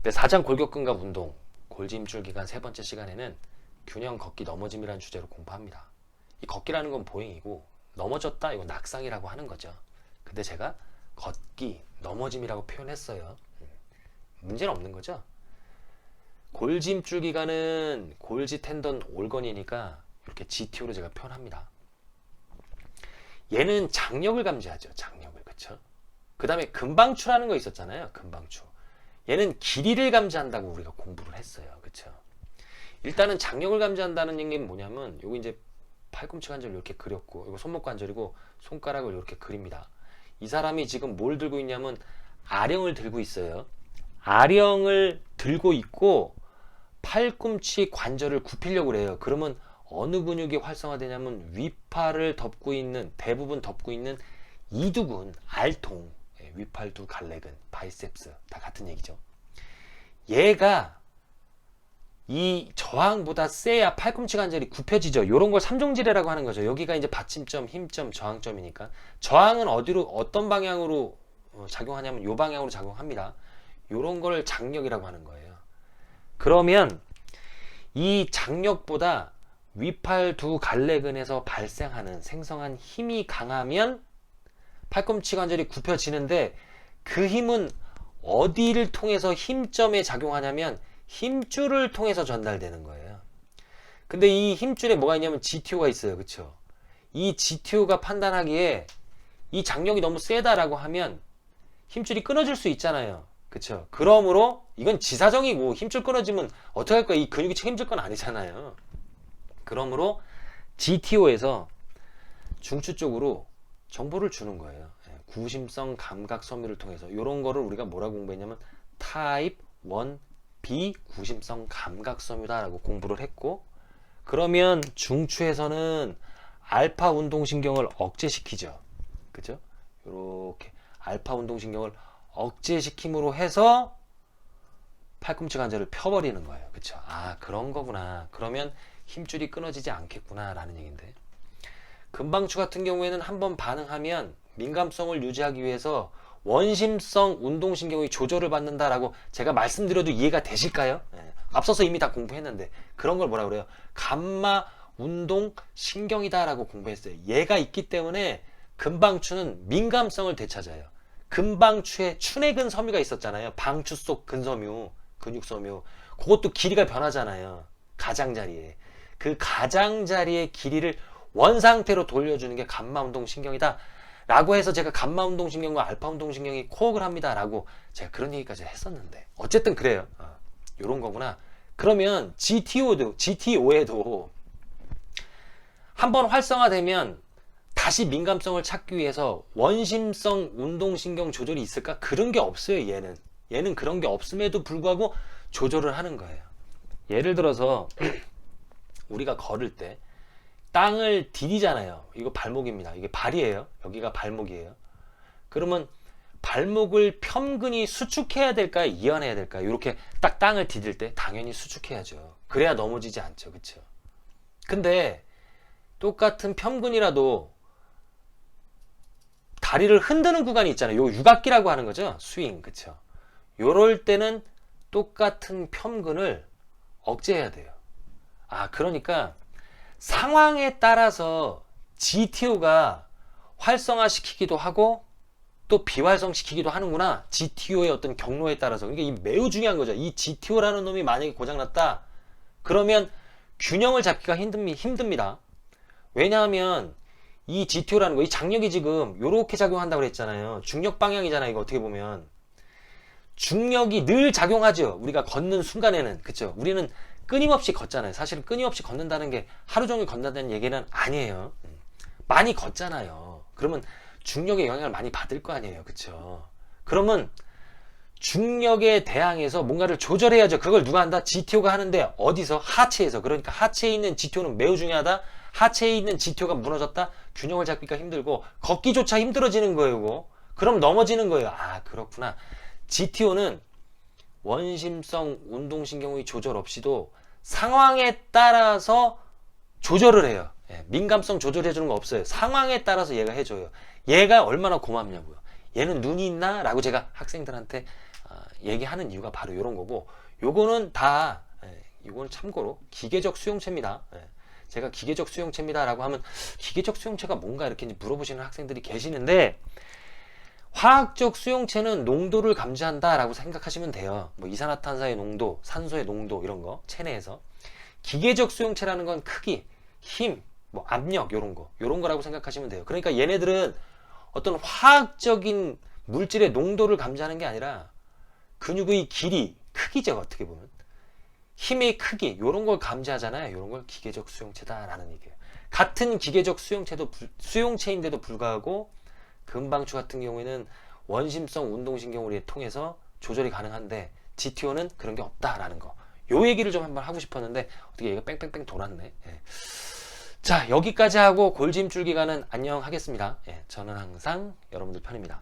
네, 사장 골격근갑 운동 골지 힘줄 기간 세 번째 시간에는 균형 걷기 넘어짐이라는 주제로 공부합니다. 이 걷기라는 건 보행이고 넘어졌다 이거 낙상이라고 하는 거죠. 근데 제가 걷기 넘어짐이라고 표현했어요. 문제는 없는 거죠. 골지 힘줄 기간은 골지 텐던 올건이니까 이렇게 GTO로 제가 표현합니다. 얘는 장력을 감지하죠. 장력을. 그쵸? 그 다음에 근방추라는 거 있었잖아요. 근방추. 얘는 길이를 감지한다고 우리가 공부를 했어요. 그쵸? 일단은 장력을 감지한다는 얘기는 뭐냐면 여기 이제 팔꿈치 관절 이렇게 그렸고 이거 손목 관절이고 손가락을 이렇게 그립니다. 이 사람이 지금 뭘 들고 있냐면 아령을 들고 있어요. 아령을 들고 있고 팔꿈치 관절을 굽히려고 그래요. 그러면 어느 근육이 활성화되냐면 위팔을 덮고 있는 대부분 덮고 있는 이두근, 알통, 위팔두 갈래근, 바이셉스 다 같은 얘기죠. 얘가 이 저항보다 세야 팔꿈치 관절이 굽혀지죠. 이런 걸 삼종지뢰라고 하는 거죠. 여기가 이제 받침점, 힘점, 저항점이니까 저항은 어디로 어떤 방향으로 작용하냐면 이 방향으로 작용합니다. 이런 걸 장력이라고 하는 거예요. 그러면 이 장력보다 위팔 두 갈래근에서 발생하는 생성한 힘이 강하면 팔꿈치 관절이 굽혀지는데 그 힘은 어디를 통해서 힘점에 작용하냐면 힘줄을 통해서 전달되는 거예요. 근데 이 힘줄에 뭐가 있냐면 GTO가 있어요. 그쵸? 이 GTO가 판단하기에 이 장력이 너무 세다라고 하면 힘줄이 끊어질 수 있잖아요. 그쵸? 그러므로 이건 지사정이고 힘줄 끊어지면 어떡할 거야? 이 근육이 책임질 건 아니잖아요. 그러므로 GTO에서 중추 쪽으로 정보를 주는 거예요. 구심성 감각 섬유를 통해서 이런 거를 우리가 뭐라고 공부했냐면 타입 1B 구심성 감각 섬유다 라고 공부를 했고, 그러면 중추에서는 알파 운동신경을 억제시키죠. 그죠? 이렇게 알파 운동신경을 억제시킴으로 해서 팔꿈치 관절을 펴버리는 거예요. 그쵸? 아, 그런 거구나. 그러면 힘줄이 끊어지지 않겠구나 라는 얘기인데, 근방추 같은 경우에는 한번 반응하면 민감성을 유지하기 위해서 원심성 운동신경의 조절을 받는다라고 제가 말씀드려도 이해가 되실까요? 앞서서 이미 다 공부했는데 그런 걸 뭐라 그래요? 감마 운동신경이다 라고 공부했어요. 얘가 있기 때문에 근방추는 민감성을 되찾아요. 근방추에 추내근 섬유가 있었잖아요. 방추 속 근섬유, 근육섬유. 그것도 길이가 변하잖아요. 가장자리에. 그 가장자리의 길이를 원상태로 돌려주는 게 감마운동신경이다 라고 해서 제가 감마운동신경과 알파운동신경이 코어를 합니다 라고 제가 그런 얘기까지 했었는데 어쨌든 그래요. 요런 거구나. 그러면 GTO에도 한번 활성화되면 다시 민감성을 찾기 위해서 원심성 운동신경 조절이 있을까? 그런 게 없어요. 얘는 그런 게 없음에도 불구하고 조절을 하는 거예요. 예를 들어서 우리가 걸을 때 땅을 디디잖아요. 이거 발목입니다. 이게 발이에요. 여기가 발목이에요. 그러면 발목을 편근히 수축해야 될까요? 이완해야 될까요? 이렇게 딱 땅을 디딜 때 당연히 수축해야죠. 그래야 넘어지지 않죠. 그쵸? 근데 똑같은 편근이라도 다리를 흔드는 구간이 있잖아요. 요 육악기라고 하는 거죠. 스윙. 그쵸? 요럴 때는 똑같은 편근을 억제해야 돼요. 아, 그러니까 상황에 따라서 GTO가 활성화시키기도 하고 또 비활성시키기도 하는구나. GTO의 어떤 경로에 따라서. 그러니까 이 매우 중요한 거죠. 이 GTO라는 놈이 만약에 고장났다 그러면 균형을 잡기가 힘듭니다. 왜냐하면 이 GTO라는 거, 이 장력이 지금 요렇게 작용한다고 그랬잖아요. 중력 방향이잖아요. 이거 어떻게 보면 중력이 늘 작용하죠. 우리가 걷는 순간에는. 그쵸? 우리는 끊임없이 걷잖아요. 사실은 끊임없이 걷는다는 게 하루 종일 걷는다는 얘기는 아니에요. 많이 걷잖아요. 그러면 중력의 영향을 많이 받을 거 아니에요. 그쵸? 그러면 중력에 대항해서 뭔가를 조절해야죠. 그걸 누가 한다? GTO가 하는데 어디서? 하체에서. 그러니까 하체에 있는 GTO는 매우 중요하다. 하체에 있는 GTO가 무너졌다? 균형을 잡기가 힘들고 걷기조차 힘들어지는 거예요. 이거. 그럼 넘어지는 거예요. 아, 그렇구나. GTO는 원심성 운동신경의 조절 없이도 상황에 따라서 조절을 해요. 민감성 조절해주는 거 없어요. 상황에 따라서 얘가 해줘요. 얘가 얼마나 고맙냐고요. 얘는 눈이 있나? 라고 제가 학생들한테 얘기하는 이유가 바로 이런 거고, 요거는 다 이건 참고로 기계적 수용체입니다. 제가 기계적 수용체입니다 라고 하면 기계적 수용체가 뭔가 이렇게 물어보시는 학생들이 계시는데, 화학적 수용체는 농도를 감지한다 라고 생각하시면 돼요. 뭐 이산화탄소의 농도, 산소의 농도 이런 거 체내에서. 기계적 수용체라는 건 크기, 힘, 뭐 압력 요런 거라고 생각하시면 돼요. 그러니까 얘네들은 어떤 화학적인 물질의 농도를 감지하는 게 아니라 근육의 길이, 크기죠. 어떻게 보면 힘의 크기 요런 걸 감지하잖아요. 요런 걸 기계적 수용체다라는 얘기예요. 같은 기계적 수용체인데도 불구하고 금방추 같은 경우에는 원심성 운동신경을 통해서 조절이 가능한데 GTO는 그런 게 없다라는 거. 요 얘기를 좀 한번 하고 싶었는데 어떻게 얘가 뺑뺑뺑 돌았네. 자, 여기까지 하고 골짐줄 기간은 안녕 하겠습니다. 저는 항상 여러분들 편입니다.